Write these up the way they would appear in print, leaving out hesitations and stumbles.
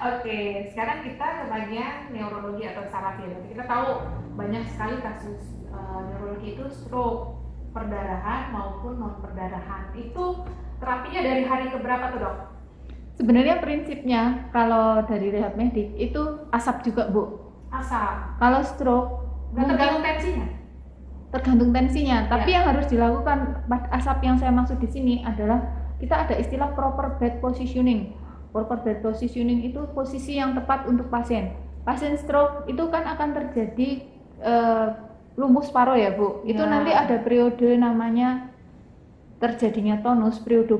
Oke, sekarang kita ke bagian neurologi atau saraf ya. Kita tahu banyak sekali kasus neurologi itu stroke, perdarahan maupun non perdarahan. Itu terapinya dari hari ke berapa tuh dok? Sebenarnya prinsipnya kalau dari rehab medik itu asap juga Bu. Asap. Kalau stroke tergantung tensinya. Tergantung tensinya. Tapi yang harus dilakukan asap yang saya maksud di sini adalah kita ada istilah proper bed positioning. Proper bed positioning itu posisi yang tepat untuk pasien. Pasien stroke itu kan akan terjadi lumus paro ya Bu. Itu nanti ada periode namanya terjadinya tonus, periode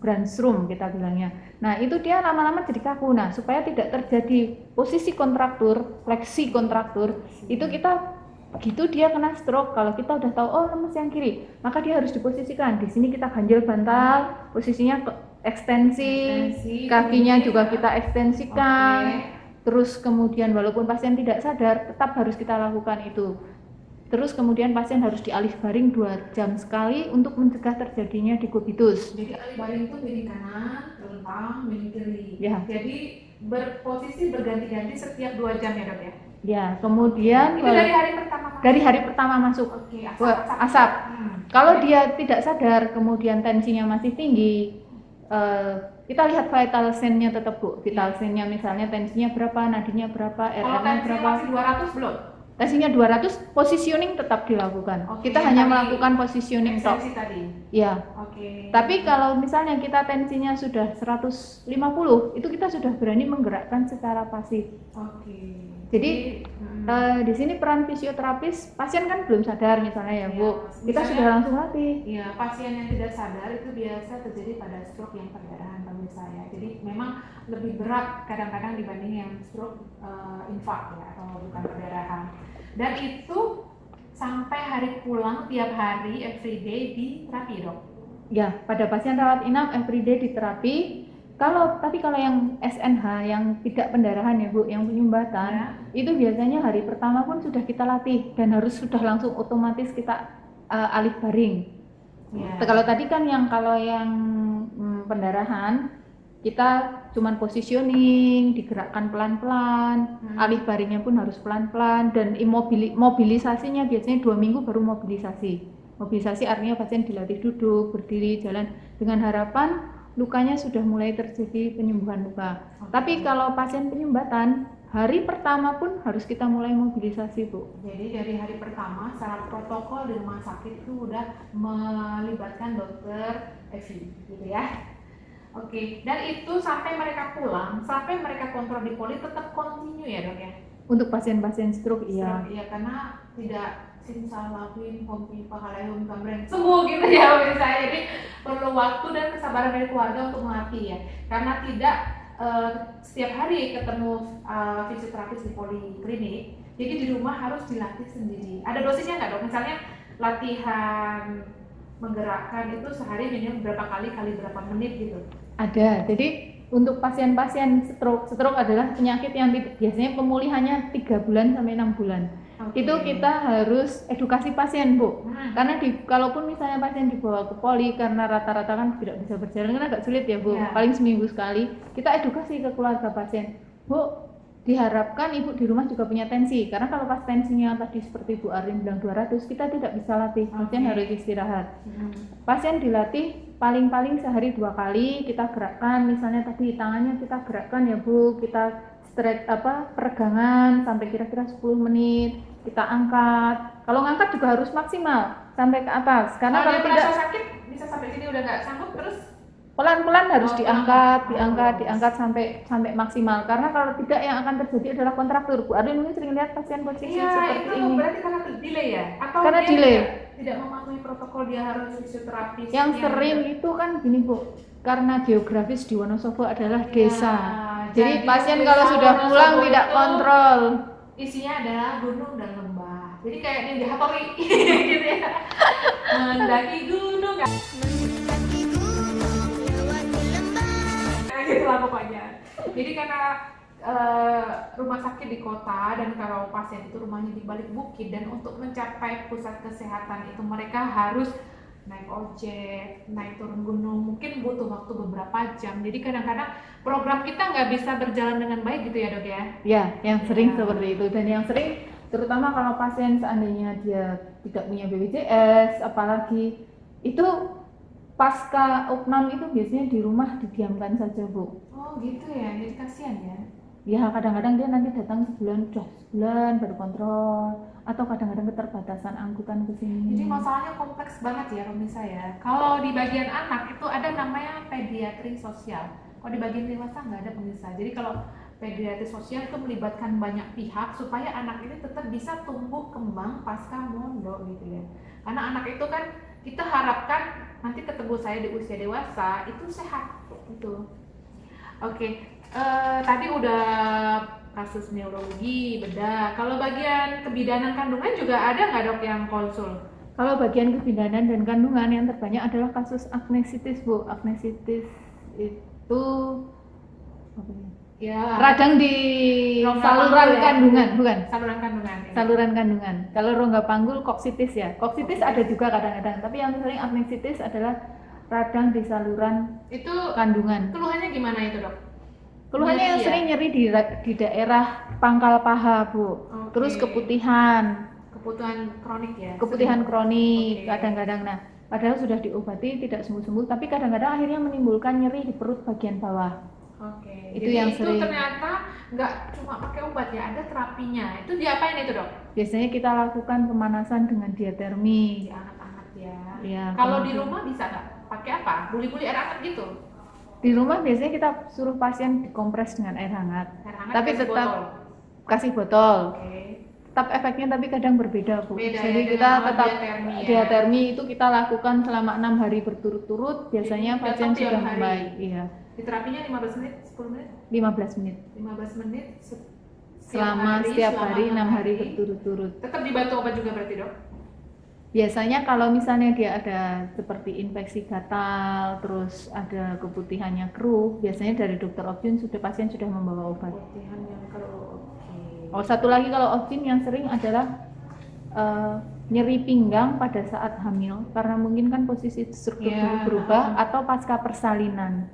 Brandstrom kita bilangnya. Nah itu dia lama-lama jadi kaku. Nah supaya tidak terjadi posisi kontraktur, fleksi kontraktur, itu kita begitu dia kena stroke, kalau kita udah tahu oh lemes yang kiri, maka dia harus diposisikan. Di sini kita ganjel bantal, posisinya ekstensi, kakinya juga kita ekstensikan. Terus kemudian walaupun pasien tidak sadar, tetap harus kita lakukan itu. Terus kemudian pasien harus dialih baring 2 jam sekali untuk mencegah terjadinya dekubitus. Jadi alih baring itu miring kanan, telentang, miring kiri. Ya. Jadi berposisi berganti-ganti setiap 2 jam ya dok ya? Ya, kemudian itu dari hari pertama masuk? Dari hari pertama masuk. Oke, asap. Kalau dia tidak sadar, kemudian tensinya masih tinggi, kita lihat vital sign-nya tetap Bu. Vital sign-nya misalnya tensinya berapa, nadinya berapa, RM-nya berapa. Kalau tensinya masih 200 belum? Tensinya 200, positioning tetap dilakukan. Kita hanya melakukan positioning tok. Ya. Tapi kalau misalnya kita tensinya sudah 150, itu kita sudah berani menggerakkan secara pasif. Jadi di sini peran fisioterapis, pasien kan belum sadar misalnya ya Bu, kita sudah langsung latih. Iya, pasien yang tidak sadar itu biasa terjadi pada stroke yang perdarahan pemirsa ya. Jadi memang lebih berat kadang-kadang dibanding yang stroke infark ya atau bukan perdarahan. Dan itu sampai hari pulang tiap hari everyday di terapi dok? Ya, pada pasien rawat inap everyday di terapi. Tapi kalau yang SNH yang tidak pendarahan ya Bu, yang penyumbatan, itu biasanya hari pertama pun sudah kita latih dan harus sudah langsung otomatis kita alih baring. Kalau tadi kan kalau yang pendarahan kita cuman positioning, digerakkan pelan-pelan, alih baringnya pun harus pelan-pelan, dan mobilisasinya biasanya 2 minggu baru mobilisasi. Mobilisasi artinya pasien dilatih duduk, berdiri, jalan, dengan harapan lukanya sudah mulai terjadi penyembuhan luka. Tapi kalau pasien penyumbatan, hari pertama pun harus kita mulai mobilisasi Bu. Jadi dari hari pertama secara protokol di rumah sakit itu udah melibatkan dokter Evi gitu ya. Oke, dan itu sampai mereka pulang, sampai mereka kontrol di poli tetap continue ya dok ya? Untuk pasien-pasien stroke iya. Iya, karena tidak simsalabim pompi pahalayum kamren sembuh gitu ya pemirsa. Jadi perlu waktu dan kesabaran dari keluarga untuk melatih ya, karena tidak setiap hari ketemu fisioterapis di poliklinik, jadi di rumah harus dilatih sendiri. Ada dosisnya nggak dok? Misalnya latihan menggerakkan itu sehari minimum berapa kali berapa menit gitu? Ada. Jadi untuk pasien-pasien stroke adalah penyakit yang biasanya pemulihannya 3 bulan sampai 6 bulan. Itu kita harus edukasi pasien Bu. Karena kalaupun misalnya pasien dibawa ke poli karena rata-rata kan tidak bisa berjalan, kan agak sulit ya Bu. Paling seminggu sekali kita edukasi ke keluarga pasien. Bu, diharapkan ibu di rumah juga punya tensi, karena kalau pas tensinya tadi seperti Bu Arin bilang 200, kita tidak bisa latih, pasien harus istirahat. Pasien dilatih paling-paling sehari 2 kali, kita gerakkan, misalnya tadi tangannya kita gerakkan ya Bu, kita stretch peregangan sampai kira-kira 10 menit, kita angkat. Kalau ngangkat juga harus maksimal sampai ke atas, karena kalau tidak sakit bisa sampai sini udah nggak sanggup, terus pelan-pelan harus diangkat sampai maksimal, karena kalau tidak yang akan terjadi adalah kontraktur. Bu Arlin mungkin sering lihat pasien posisi seperti itu ini. Berarti karena delay ya? Atau karena delay. Tidak mematuhi protokol, dia harus fisioterapis. Yang sering itu kan gini Bu, karena geografis di Wonosobo adalah desa. Jadi pasien kalau sudah pulang tidak kontrol. Isinya adalah gunung dan lembah. Jadi kayak Ninja Hattori gitu ya. Mendaki gunung kan. Gitu lah pokoknya. Jadi karena rumah sakit di kota dan kalau pasien itu rumahnya di balik bukit, dan untuk mencapai pusat kesehatan itu mereka harus naik ojek, naik turun gunung, mungkin butuh waktu beberapa jam. Jadi kadang-kadang program kita nggak bisa berjalan dengan baik gitu ya dok ya? Ya, yang sering Ya. seperti itu, dan yang sering terutama kalau pasien seandainya dia tidak punya BPJS, apalagi itu pasca opnam itu biasanya di rumah didiamkan saja Bu. Oh gitu ya, jadi kasihan ya. Ya kadang-kadang dia nanti datang sebulan baru kontrol, atau kadang-kadang keterbatasan angkutan ke sini. Jadi masalahnya kompleks banget ya pemirsa ya. Kalau di bagian anak itu ada namanya pediatri sosial. Kalau di bagian dewasa nggak ada pemirsa. Jadi kalau pediatri sosial itu melibatkan banyak pihak supaya anak ini tetap bisa tumbuh kembang pasca mondok gitu ya. Karena anak itu kan kita harapkan nanti ketemu saya di usia dewasa itu sehat gitu. Oke, tadi udah kasus neurologi, bedah. Kalau bagian kebidanan kandungan juga ada nggak dok yang konsul? Kalau bagian kebidanan dan kandungan yang terbanyak adalah kasus agnesitis Bu. Agnesitis itu apa ya? Ya. Radang di Rongga saluran panggul ya? kandungan, bukan? Saluran kandungan. Ya. Saluran kandungan. Kalau rongga panggul koksitis ya. Koksitis Koksitis. ada juga kadang-kadang, tapi yang sering agnesitis adalah radang di saluran Itu kandungan. keluhannya gimana itu dok? Keluhannya Nyeri yang ya? sering nyeri di daerah pangkal paha Bu. Oke. Terus keputihan, Kebutuhan kronik ya? keputihan kronik Oke. kadang-kadang. Nah, padahal sudah diobati tidak sembuh-sembuh, tapi kadang-kadang akhirnya menimbulkan nyeri di perut bagian bawah. Oke. Itu Jadi yang itu sering. ternyata nggak cuma pakai obat ya, ada terapinya. Itu diapain itu dok? Biasanya kita lakukan pemanasan dengan diatermi. Diangat-angat ya. Ya, Kalau di kemudian- rumah bisa nggak? Pakai apa? Buli-buli air hangat gitu? Di rumah biasanya kita suruh pasien dikompres dengan air hangat. Air hangat Tapi kasih tetap botol. kasih botol. Oke. Tetap efeknya tapi kadang berbeda Bu. Beda Jadi ya, kita dengan tetap diatermi ya. diatermi itu kita lakukan selama 6 hari berturut-turut. Biasanya Jadi pasien datang tiap sudah hari. membaik. Iya, Di terapinya 15 menit, 10 menit? 15 menit. 15 menit Selama setiap hari 6 hari6 berturut-turut. Tetap dibantu obat juga berarti dok? Biasanya kalau misalnya dia ada seperti infeksi gatal, terus ada keputihannya keruh, biasanya dari dokter Opjun pasien sudah membawa obat. Putihan yang keruh. Oke. Oh, satu lagi kalau Opjun yang sering adalah nyeri pinggang pada saat hamil, karena mungkin kan posisi struktur Iya. tubuh berubah, atau pasca persalinan.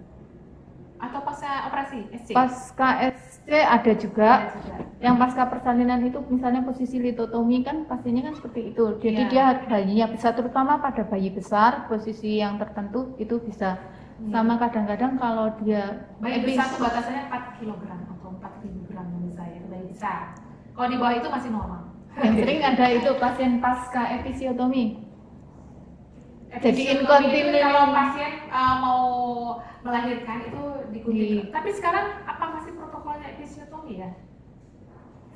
Atau pasca operasi SC? Pasca SC ada juga. Ada juga. Yang pasca persalinan itu misalnya posisi litotomi kan pasiennya kan seperti itu. Jadi Iya. dia bayinya bisa, terutama pada bayi besar posisi yang tertentu itu bisa. Iya. Sama kadang-kadang kalau dia Bayi besar itu batasannya 4 kg atau 4.000 gram menurut saya, itu bayi besar. Kalau di bawah itu masih normal. yang sering ada itu pasien pasca episiotomi. Jadi Episiotomi inkontinuen. itu kalau pasien mau melahirkan itu dikunci. Di- Tapi sekarang apa masih protokolnya episiotomi ya?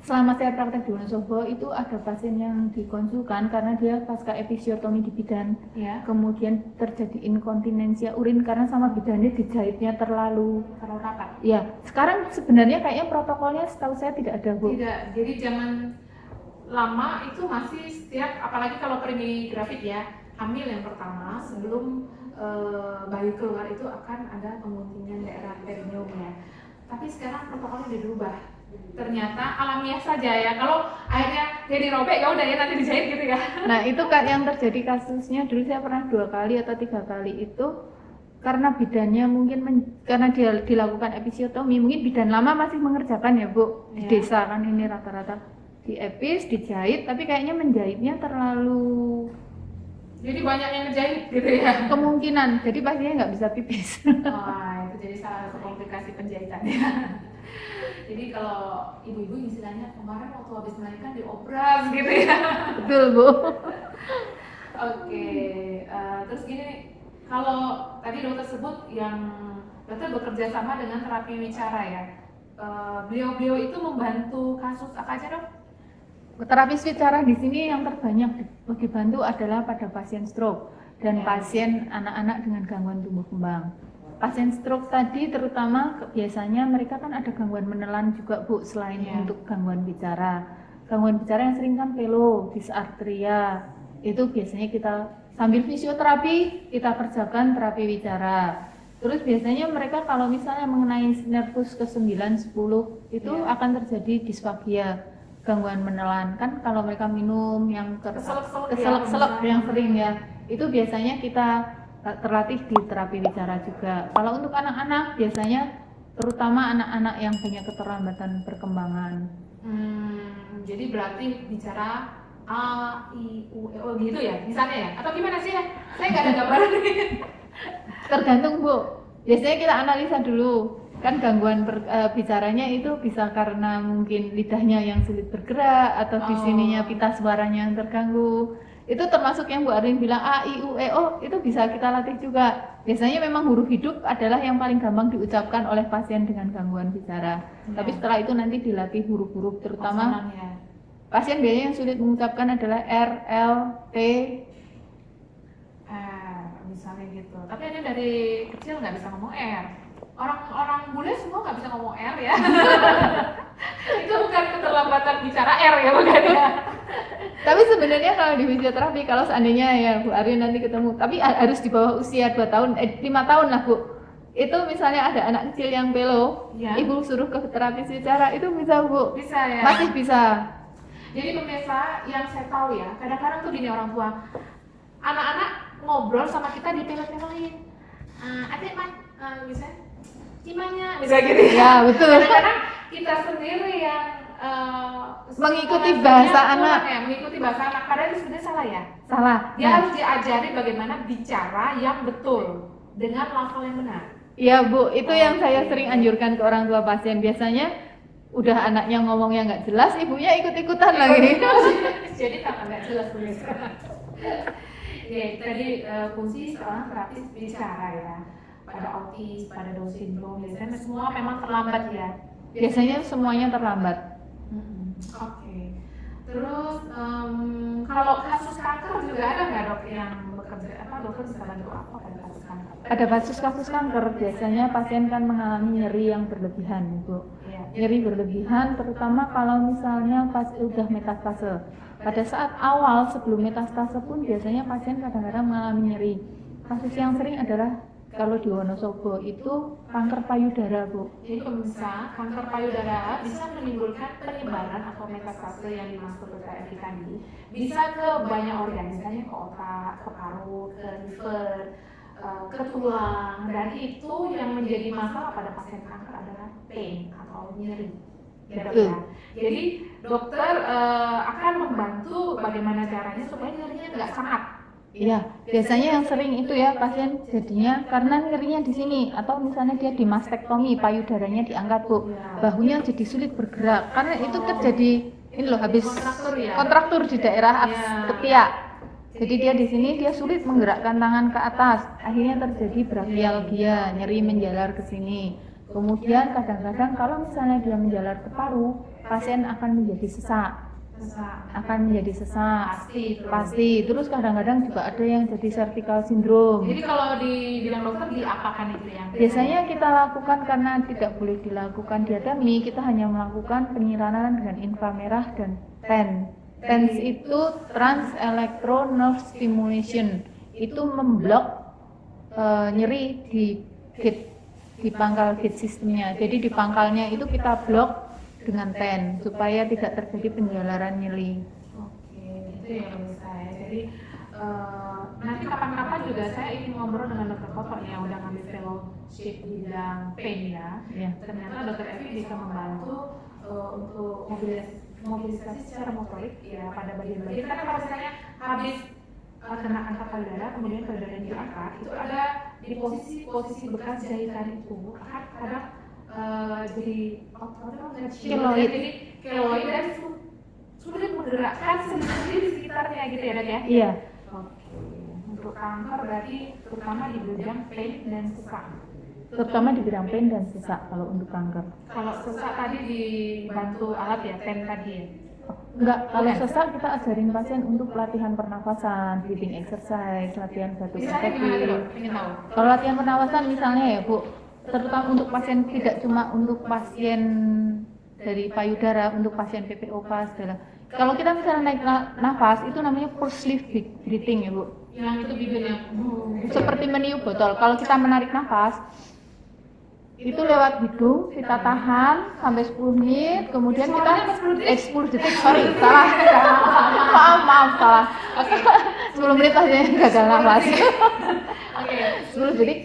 Selama saya praktek di Wonosobo itu ada pasien yang dikonsulkan karena dia pasca episiotomi di bidan, Ya. kemudian terjadi inkontinensia urin karena sama bidannya dijahitnya terlalu. Terlalu rapat. Ya, sekarang sebenarnya kayaknya protokolnya setahu saya tidak ada Bu. Tidak. Jadi zaman lama itu masih setiap, apalagi kalau grafik ya, hamil yang pertama sebelum bayi keluar itu akan ada penguntingan daerah perineum ya. Tapi sekarang protokolnya udah dirubah. Ternyata alamiah saja ya. Kalau akhirnya dia dirobek ya udah ya nanti dijahit gitu ya. Nah itu kan yang terjadi kasusnya dulu saya pernah 2 kali atau 3 kali itu karena bidannya mungkin karena dia dilakukan episiotomi, mungkin bidan lama masih mengerjakan ya Bu di Ya. desa kan ini rata-rata di epis dijahit, tapi kayaknya menjahitnya terlalu Jadi banyak yang ngejahit gitu ya. kemungkinan jadi pasiennya nggak bisa pipis. Wah, itu jadi salah satu komplikasi penjahitan. Jadi kalau ibu-ibu istilahnya kemarin waktu habis melahirkan diobras gitu ya. Betul Bu. Oke, terus gini nih, kalau tadi dokter sebut yang dokter bekerja sama dengan terapi wicara ya, beliau-beliau itu membantu kasus apa aja dok? Terapis wicara di sini yang terbanyak dibantu adalah pada pasien stroke dan Ya. pasien anak-anak dengan gangguan tumbuh kembang. Pasien stroke tadi terutama biasanya mereka kan ada gangguan menelan juga Bu selain Ya. untuk gangguan bicara. Gangguan bicara yang sering kan pelo, dysarthria. Itu biasanya kita sambil fisioterapi kita kerjakan terapi wicara. Terus biasanya mereka kalau misalnya mengenai nervus ke-9 10 itu Ya. akan terjadi disfagia, gangguan menelan kan kalau mereka minum yang Keselak-selak ya, keselak-selak misalnya. yang sering ya itu biasanya kita terlatih di terapi bicara juga. Kalau untuk anak-anak biasanya terutama anak-anak yang punya keterlambatan perkembangan. Jadi berarti bicara A, I, U, E, O gitu ya, misalnya ya? Atau gimana sih ya? Saya nggak ada gambaran nih. Tergantung Bu, biasanya kita analisa dulu. Kan gangguan bicaranya itu bisa karena mungkin lidahnya yang sulit bergerak atau di sininya pita suaranya yang terganggu. Itu termasuk yang Bu Arin bilang A, I, U, E, O, itu bisa kita latih juga. Biasanya memang huruf hidup adalah yang paling gampang diucapkan oleh pasien dengan gangguan bicara. Tapi setelah itu nanti dilatih huruf-huruf, terutama pasien biasanya yang sulit mengucapkan adalah R, L, T, misalnya gitu. Tapi ini dari kecil nggak bisa ngomong R. Orang bule semua nggak bisa ngomong R ya. Itu bukan keterlambatan bicara R ya, bukan ya. Tapi sebenarnya kalau di fisioterapi, kalau seandainya ya Bu Arin nanti ketemu, tapi harus di bawah usia 5 tahun lah Bu. Itu misalnya ada anak kecil yang pelo, ibu suruh ke terapis bicara, itu bisa Bu? Bisa ya? Masih bisa. Jadi pemirsa yang saya tahu ya, kadang-kadang tuh gini orang tua, anak-anak ngobrol sama kita dipelo-peloin. Adik misalnya, cimanya, misalnya gitu ya. Betul. Kadang-kadang kita sendiri yang mengikuti bahasa anak. Mengikuti bahasa anak, padahal itu sebenarnya salah ya? Salah. Dia harus diajari bagaimana bicara yang betul dengan lafal yang benar. Iya Bu, itu yang saya sering anjurkan ke orang tua pasien. Biasanya udah anaknya ngomongnya nggak jelas, ibunya ikut-ikutan lagi. Jadi tambah nggak jelas pemirsa. Ya, tadi fungsi seorang terapis bicara ya. Pada autis, pada Down syndrome, biasanya semua memang terlambat ya. Biasanya semuanya terlambat. Oke. Terus kalau kasus kanker juga ada nggak dok yang bekerja? Dokter bisa bantu apa pada kasus kanker? Ada kasus kanker, biasanya pasien kan mengalami nyeri yang berlebihan, Bu. Nyeri berlebihan, terutama kalau misalnya pas udah metastase. Pada saat awal sebelum metastase pun biasanya pasien kadang-kadang mengalami nyeri. Kasus yang sering adalah kalau di Wonosobo itu kanker payudara, Bu. Jadi pemirsa, kanker payudara bisa menimbulkan penyebaran atau metastase yang dimaksud Dr. Evi tadi. Bisa ke banyak organ, misalnya ke otak, ke paru, ke liver, ke tulang, dan itu yang menjadi masalah pada pasien kanker adalah pain atau nyeri. Ya, jadi dokter akan membantu bagaimana caranya supaya nyerinya nggak sangat. Iya, biasanya yang sering itu ya pasien jadinya karena nyerinya di sini atau misalnya dia di mastektomi, payudaranya diangkat Bu, bahunya jadi sulit bergerak karena itu terjadi ini loh habis kontraktur di daerah ketiak. Jadi dia di sini dia sulit menggerakkan tangan ke atas, akhirnya terjadi brachialgia, nyeri menjalar ke sini. Kemudian kadang-kadang kalau misalnya dia menjalar ke paru, pasien akan menjadi sesak. Pasti. Terus kadang-kadang juga ada yang jadi cervical syndrome. Jadi kalau dibilang dokter diapakan itu yang biasanya kita lakukan karena tidak boleh dilakukan diatomi, kita hanya melakukan penyiraman dengan inframerah dan TENS. TENS itu trans electro nerve stimulation, itu memblok nyeri di pangkal gate sistemnya. Jadi di pangkalnya itu kita blok dengan TENS supaya tidak terjadi penjalaran nyeri. Oke, itu ya pemirsa ya. Jadi nanti kapan-kapan juga saya ingin ngobrol dengan dokter Kotor yang udah ngambil fellowship di bidang pain ya. Ternyata dokter Evi bisa membantu untuk mobilisasi secara motorik ya pada bagian-bagian. Karena kalau misalnya habis kena angkat payudara, kemudian payudara yang diangkat, itu ada di posisi bekas jahitan itu akan kadang jadi keloid dan sulit menggerakkan sendi-sendi di sekitarnya gitu ya dok ya? Iya. Oke. Untuk kanker berarti terutama di bidang pain dan sesak. Terutama di bidang pain dan sesak kalau untuk kanker. Kalau sesak tadi dibantu alat ya, TENS tadi ya? Enggak, kalau sesak kita ajarin pasien untuk latihan pernafasan, breathing exercise, latihan batuk empati. Kalau latihan pernafasan misalnya ya Bu, terutama untuk pasien tidak cuma untuk pasien dari payudara, untuk pasien PPOK segala. Kalau kita misalnya naik nafas itu namanya pulse lift breathing ya Bu. Yang itu bibirnya seperti meniup botol. Kalau kita menarik nafas itu lewat hidung, kita tahan sampai 10 menit, kemudian kita 10 detik, sorry, salah. Maaf, salah. 10 menit pasiennya gagal nafas. Oke. 10 detik.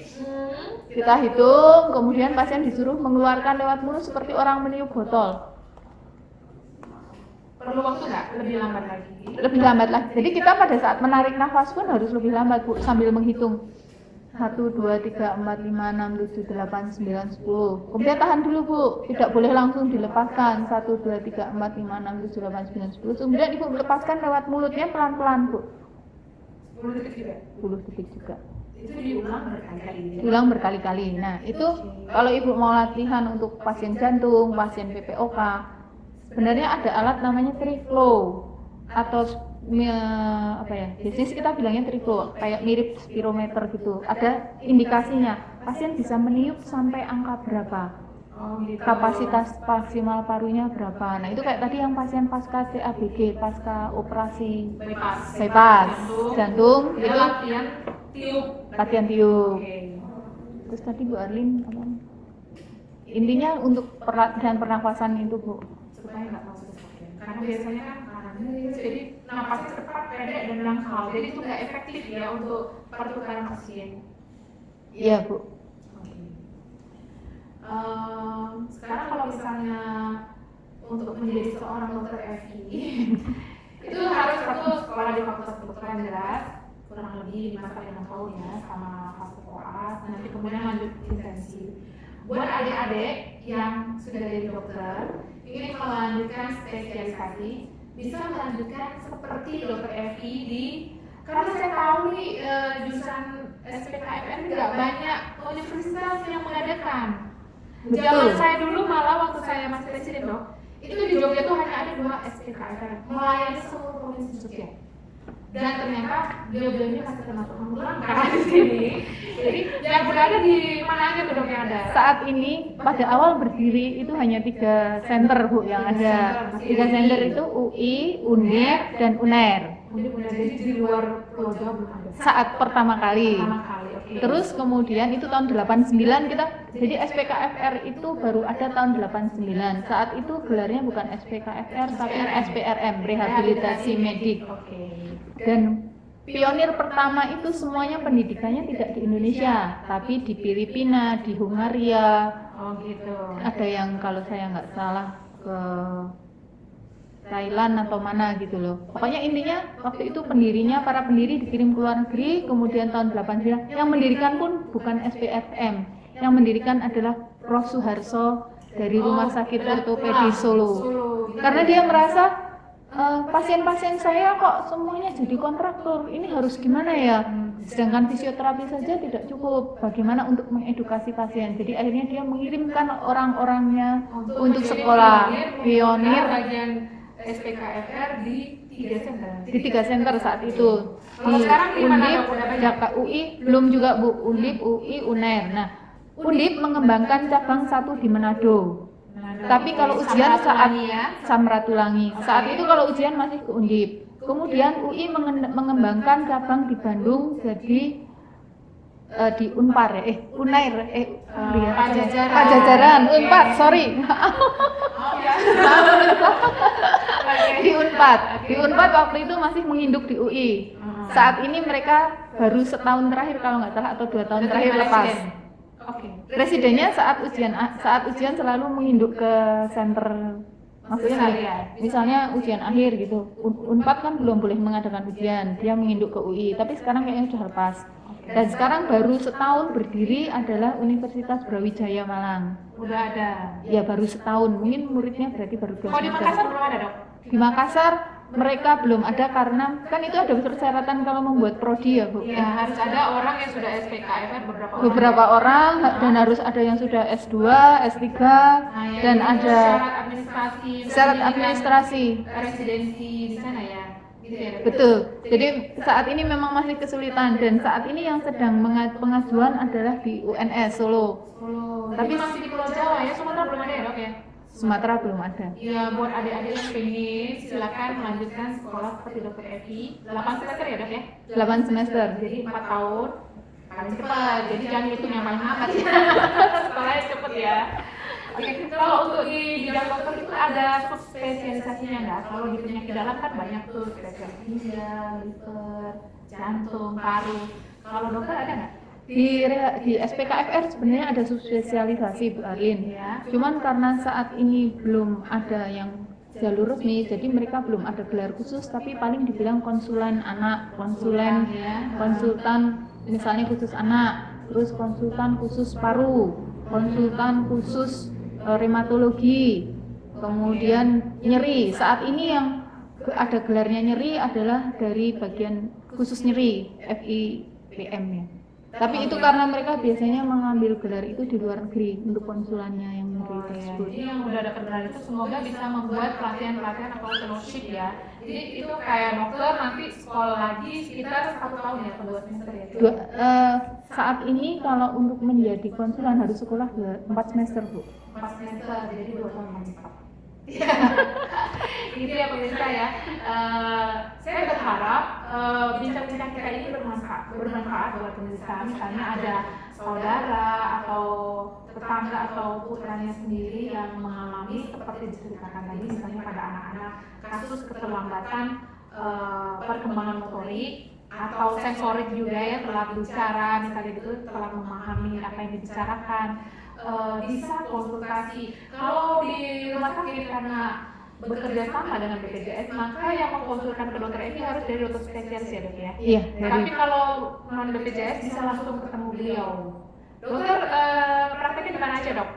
Kita hitung, kemudian pasien disuruh mengeluarkan lewat mulut seperti orang meniup botol. Perlu waktu nggak? Lebih lambat lagi? Lebih lambat lagi. Jadi kita pada saat menarik nafas pun harus lebih lambat, Bu, sambil menghitung 1, 2, 3, 4, 5, 6, 7, 8, 9, 10. Kemudian tahan dulu, Bu. Tidak boleh langsung dilepaskan. 1, 2, 3, 4, 5, 6, 7, 8, 9, 10. Kemudian Ibu lepaskan lewat mulutnya pelan-pelan, Bu. 10 detik juga? 10 detik juga. Itu diulang berkali-kali? Diulang berkali-kali. Nah, itu kalau Ibu mau latihan untuk pasien jantung, pasien PPOK, sebenarnya ada alat namanya triflow atau apa ya, biasanya kita bilangnya triflow, kayak mirip spirometer gitu. Ada indikasinya, pasien bisa meniup sampai angka berapa, Gitu. kapasitas maksimal parunya berapa. Nah, itu kayak tadi yang pasien pasca CABG, pasca operasi bypass jantung, Itu itu latihan tiup. latihan tiup. Oke. Terus tadi Bu Arlin apa? Intinya untuk latihan pernafasan itu, Bu. Supaya nggak masuk sakit. Karena biasanya kan jadi napasnya cepat, pendek dan dangkal. Jadi itu nggak efektif ya untuk pertukaran oksigen. Iya, Bu. Oke. Sekarang kalau misalnya untuk menjadi seorang dokter FI itu harus satu sekolah di fakultas kedokteran jelas, kurang lebih 5 sampai 6 tahun ya, sama fase koas, nanti kemudian lanjut intensif. Buat adik-adik yang sudah jadi dokter ingin melanjutkan spesialisasi, bisa melanjutkan seperti dokter FI karena saya tahu nih jurusan SPKFR nggak banyak universitas yang mengadakan. Zaman saya dulu malah waktu saya masih residen dok, itu di Jogja tuh hanya ada 2 SPKFR melayani seluruh provinsi Jogja. Dan ternyata beliau-beliau masih termasuk melangkah di sini. Jadi yang berada di mana aja tuh dok yang ada? Saat ini pada awal berdiri itu hanya 3 center, Bu, yang ada. 3 center itu UI, UNER, dan UNER. Jadi di luar Pulau Jawa belum ada. Saat pertama kali. Oke. Terus kemudian itu tahun 89 kita, jadi SPKFR itu baru ada tahun 89. Saat itu gelarnya bukan SPKFR tapi SPRM, Rehabilitasi Medik. Oke. Dan pionir pertama itu semuanya pendidikannya tidak di Indonesia, tapi di Filipina, di Hungaria. Oh gitu. Ada yang kalau saya nggak salah ke Thailand atau mana gitu loh. Pokoknya intinya waktu itu para pendiri dikirim ke luar negeri, kemudian tahun 89 yang mendirikan pun bukan SPFM. Yang mendirikan adalah Prof. Suharso dari Rumah Sakit Ortopedi Solo. Karena dia merasa pasien-pasien saya kok semuanya jadi kontraktor, ini harus gimana ya? Sedangkan fisioterapi saja tidak cukup, bagaimana untuk mengedukasi pasien? Jadi akhirnya dia mengirimkan orang-orangnya untuk sekolah pionir bagian SPKFR di 3 center. di 3 center saat itu. Kalau sekarang di mana, Undip, Dok? Udah banyak? Jaka UI, belum juga Bu, Undip, UI, UNER. Nah, Undip mengembangkan cabang 1 di Manado. Tapi kalau ujian saat Samratulangi, saat itu kalau ujian masih ke Undip. Kemudian UI mengembangkan cabang di Bandung jadi di Unpar ya, Unair, Pajajaran, Unpad, sorry. Di Unpad waktu itu masih menginduk di UI. Saat ini mereka baru setahun terakhir kalau nggak salah atau 2 tahun terakhir lepas. Residennya saat ujian selalu menginduk ke center, maksudnya misalnya ujian akhir gitu. Unpad kan belum boleh mengadakan ujian, dia menginduk ke UI. Tapi sekarang kayaknya sudah lepas. Dan sekarang baru setahun berdiri adalah Universitas Brawijaya Malang. Udah ada. Ya baru setahun, mungkin muridnya berarti baru 2 Kalau di Makassar belum ada dok? Di Makassar mereka belum ada karena kan itu ada persyaratan kalau membuat prodi ya Bu. Ya harus ada orang yang sudah SPKFR beberapa orang dan harus ada yang sudah S2, S3 dan ada syarat administrasi residensi di sana ya. Betul. Jadi saat ini memang masih kesulitan dan saat ini yang sedang pengajuan adalah di UNS Solo. Tapi masih di Pulau Jawa ya, Sumatera belum ada ya dok ya? Sumatera belum ada. Ya buat adik-adik yang pengen silakan melanjutkan sekolah seperti dokter FI 8 semester ya dok ya? 8 semester. Jadi 4 tahun paling cepat. Jadi jangan hitung yang paling amat ya. Sekolahnya cepet ya. Oke, kalau untuk di bidang dokter itu ada spesialisasinya nggak? Kalau di penyakit dalam kan banyak tuh spesialis ginjal, liver, jantung, paru. Kalau dokter ada nggak? Di SPKFR sebenarnya ada subspesialisasi Bu Arlin. Ya. Cuman karena saat ini belum ada yang jalur resmi, jadi mereka belum ada gelar khusus, tapi paling dibilang konsulen anak, konsultan misalnya khusus anak, terus konsultan khusus paru, konsultan khusus rheumatologi, kemudian nyeri. Saat ini yang ada gelarnya nyeri adalah dari bagian khusus nyeri, FIPM ya. Tapi itu karena mereka biasanya mengambil gelar itu di luar negeri untuk konsulannya yang nyeri tersebut. Jadi yang udah dapat gelar itu semoga bisa membuat pelatihan-pelatihan atau fellowship ya. Jadi itu kayak dokter nanti sekolah lagi sekitar 1 tahun ya, atau 2 semester ya. Saat ini kalau untuk menjadi konsulan harus sekolah 4 semester Bu. 4 semester, jadi 2 tahun mantap. Gitu ya pemirsa ya. Saya berharap bincang-bincang kita ini bermanfaat buat pemirsa. Misalnya ada saudara atau tetangga atau putranya sendiri yang mengalami seperti diceritakan tadi, misalnya pada anak-anak kasus keterlambatan perkembangan motorik atau sensorik juga ya, telat bicara misalnya gitu, telat memahami apa yang dibicarakan. Bisa konsultasi. Kalau di rumah sakit karena bekerja sama dengan BPJS, maka yang mengkonsulkan ke dokter ini harus dari dokter spesialis ya dok ya? Iya. Tapi kalau non BPJS bisa langsung ketemu beliau. Dokter prakteknya di mana aja dok?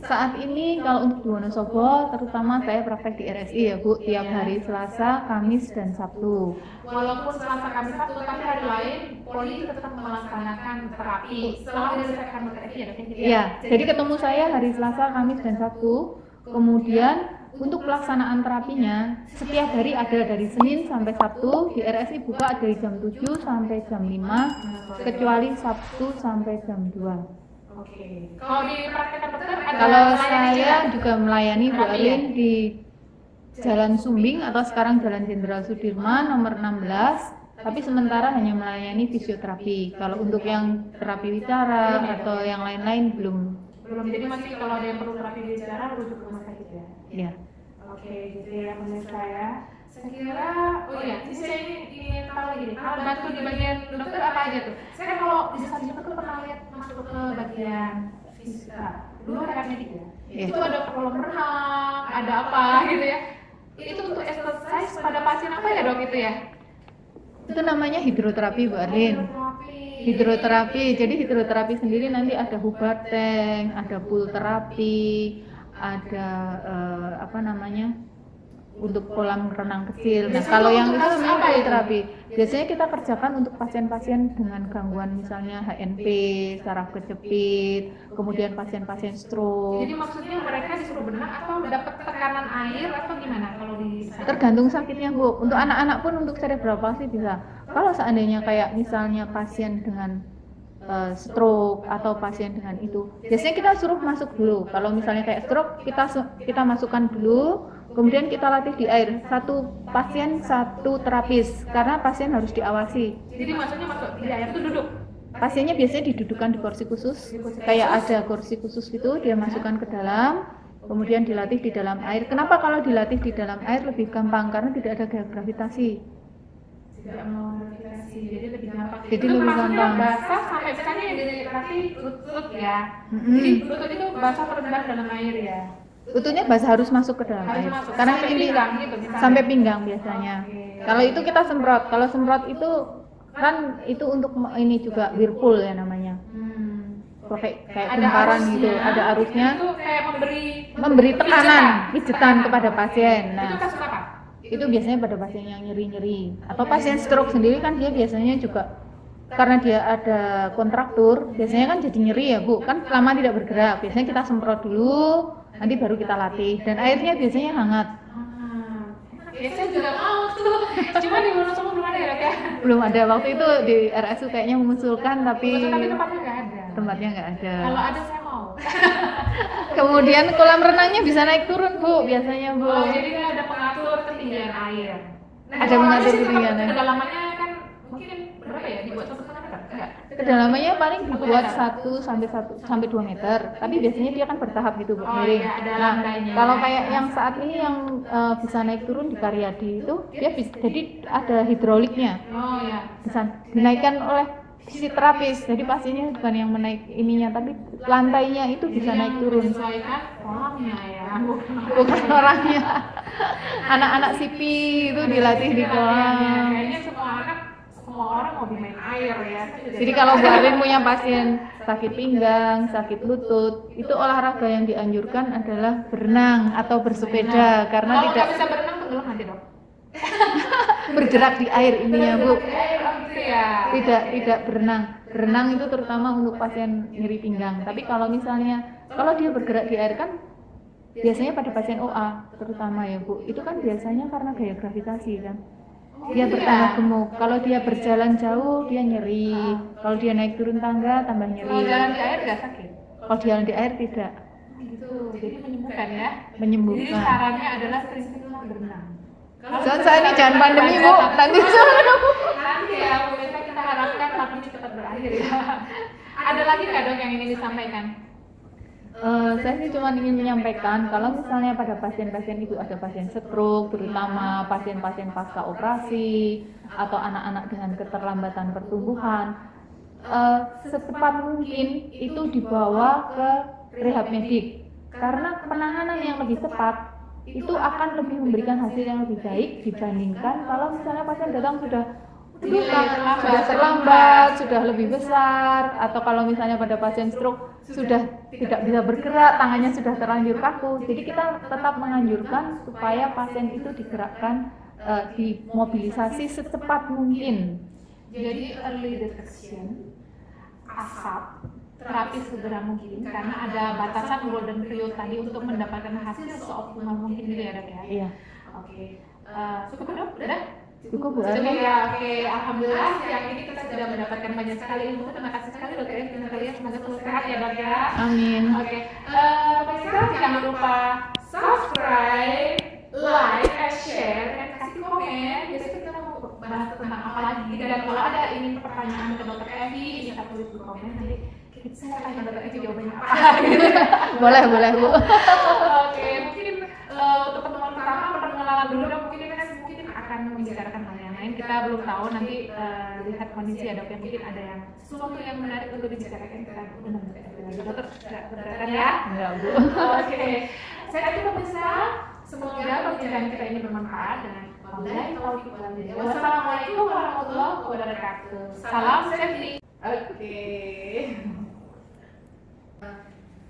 Saat ini kalau untuk di Wonosobo, terutama saya praktek di RSI ya Bu, tiap hari Selasa, Kamis, dan Sabtu. Walaupun Selasa, Kamis, Sabtu, tapi hari lain Poli tetap melaksanakan terapi setelah diselesaikan terapi ya dok? Iya, jadi ketemu saya hari Selasa, Kamis, dan Sabtu. Kemudian untuk pelaksanaan terapinya setiap hari ada dari Senin sampai Sabtu. Di RSI buka dari jam 7 sampai jam 5, kecuali Sabtu sampai jam 2. Oke. Kalau di praktek dokter ada kalau saya juga melayani Bu Arlin di Jalan Sumbing atau sekarang Jalan Jenderal Sudirman nomor 16, tapi sementara hanya melayani fisioterapi. Kalau untuk yang terapi bicara atau yang lain-lain belum. Jadi masih kalau ada yang perlu terapi bicara rujuk ke rumah sakit ya? Iya. Oke, jadi ya pemirsa ya. Saya kira, oh iya, saya ingin tahu gini, kalau bantu di bagian dokter apa aja tuh? Saya kalau di samping dokter pernah lihat masuk ke bagian fisika, dulu ada medik ya? Iya. Itu ada kolam renang, ada apa gitu ya? Itu untuk exercise pada pasien apa ya dok itu ya? Itu namanya hidroterapi Bu Arlin. Hidroterapi, jadi hidroterapi sendiri nanti ada Hubbard tank, ada pool terapi, ada untuk kolam renang kecil. Nah, kalau yang itu namanya pool terapi. Biasanya kita kerjakan untuk pasien-pasien dengan gangguan misalnya HNP, saraf kejepit, kemudian pasien-pasien stroke. Jadi maksudnya mereka disuruh berenang atau dapat tekanan air atau gimana kalau di sana? Tergantung sakitnya Bu. Untuk anak-anak pun untuk cerebral palsy bisa. Kalau seandainya kayak misalnya pasien dengan stroke atau pasien dengan itu, biasanya kita suruh masuk dulu. Kalau misalnya kayak stroke, kita masukkan dulu, kemudian kita latih di air. 1 pasien 1 terapis, karena pasien harus diawasi. Jadi maksudnya masuk di air itu duduk? Pasiennya biasanya didudukan di kursi khusus, kayak ada kursi khusus gitu, dia masukkan ke dalam, kemudian dilatih di dalam air. Kenapa kalau dilatih di dalam air lebih gampang? Karena tidak ada gaya gravitasi. Tidak mau gravitasi, jadi lebih gampang. Jadi itu lebih maksudnya gampang. basah sampai misalnya yang dilatih lutut ya. Jadi lutut itu basah terendam dalam air ya. Lututnya basah harus masuk ke dalam Harus air. masuk. Karena Sampai ini pinggang gitu misalnya. sampai pinggang biasanya. Oke. Kalau itu kita semprot. Kalau semprot itu kan itu untuk ini juga whirlpool ya namanya. Kayak kumparan gitu, ada arusnya. Itu kayak Memberi tekanan, pijetan kepada pasien. Itu Nah, kasus apa? itu biasanya pada pasien yang nyeri-nyeri atau pasien stroke sendiri kan dia biasanya juga karena dia ada kontraktur, biasanya kan jadi nyeri ya Bu, kan lama tidak bergerak. Biasanya kita semprot dulu, nanti baru kita latih, dan airnya biasanya hangat. Biasanya juga mau tuh, cuma di Wonosobo belum ada ya dok ya? Belum ada, waktu itu di RSU kayaknya mengusulkan tapi Tempatnya nggak ada. tempatnya nggak ada. Kalau ada saya mau. Kemudian kolam renangnya bisa naik turun Bu, biasanya Bu. Oh, jadi kan ada pengatur ketinggian air. Nah, Ada kalau mengatur sih ketinggian air. kedalamannya kan mungkin berapa ya, dibuat 1,5 meter? Kedalamannya paling dibuat 1 sampai 2 meter, tapi biasanya dia kan bertahap gitu Bu, miring. Iya, ada Nah, lantainya. kalau kayak yang saat ini yang bisa naik turun di Karyadi itu dia bisa, jadi ada hidroliknya, Oh ya. bisa dinaikkan oleh si terapis. Jadi pastinya bukan yang menaik ininya, tapi lantainya itu bisa naik turun. Menyesuaikan orangnya ya. Bukan orangnya. Anak-anak sipi itu dilatih di kolam. Kayaknya semua orang mau main air ya. Jadi kalau Bu Arlin punya pasien sakit pinggang, sakit lutut, itu olahraga yang dianjurkan adalah berenang atau bersepeda karena kalau tidak nggak bisa berenang tenggelam nanti dok. bergerak di air ininya Bu. Gitu ya. Tidak berenang. Berenang itu terutama untuk pasien nyeri pinggang. Tapi kalau misalnya kalau dia bergerak di air kan biasanya pada pasien OA terutama ya Bu, itu kan biasanya karena gaya gravitasi kan. Dia bertambah gemuk. Kalau dia berjalan jauh dia nyeri. Kalau dia naik turun tangga tambah nyeri. Kalau jalan di air nggak sakit. Kalau jalan di air tidak. Gitu. Jadi menyembuhkan ya. Jadi Menyembuhkan. sarannya adalah sering-seringlah berenang. Soalnya ini jangan pandemi Bu, nanti Nanti ya, pemirsa kita harapkan pandemi cepat berakhir ya. Ada lagi nggak dok yang ingin disampaikan? Saya sih cuma ingin menyampaikan kalau misalnya pada pasien-pasien itu ada pasien stroke, terutama pasien-pasien pasca operasi atau anak-anak dengan keterlambatan pertumbuhan, secepat mungkin itu dibawa ke rehab medik karena penanganan yang lebih cepat itu akan lebih memberikan hasil yang lebih baik dibandingkan kalau misalnya pasien datang sudah terlambat, sudah lebih besar, atau kalau misalnya pada pasien stroke sudah tidak bisa bergerak, tangannya sudah terlanjur kaku. Jadi kita tetap menganjurkan supaya pasien itu digerakkan, dimobilisasi secepat mungkin. Jadi early detection, asap, terapi segera mungkin karena ada batasan golden period tadi untuk mendapatkan hasil seoptimal mungkin gitu ya dok ya. Iya. Oke. Cukup dok? Udah? Cukup Bu. Cukup ya. Oke. Alhamdulillah siang ini kita sudah mendapatkan banyak sekali ilmu. Terima kasih sekali dokter Evina kalian. Semoga selalu sehat ya dok ya. Amin. Oke. Pemirsa jangan lupa subscribe, like, and share, dan kasih komen. Biasanya kita mau bahas tentang apa lagi. Dan kalau ada ingin pertanyaan ke dokter Evi, kita tulis di komen nanti. Saya tanya dokter Evi jawabannya apa. Boleh Bu. Oke, mungkin untuk pertemuan pertama perkenalan dulu dok, mungkin akan membicarakan hal yang lain. Kita belum tahu nanti lihat kondisi ya dok, yang mungkin ada yang sesuatu yang menarik untuk dibicarakan kita undang dokter keberatan ya. Enggak Bu. Oke, saya itu pemirsa, semoga pembicaraan kita ini bermanfaat dan wassalamualaikum warahmatullahi wabarakatuh. Salam safety. Oke.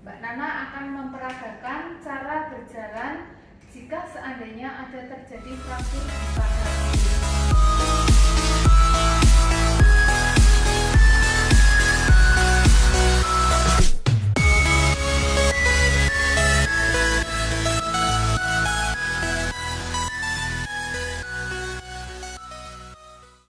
Mbak Nana akan memperagakan cara berjalan jika seandainya ada terjadi fraktur di paha.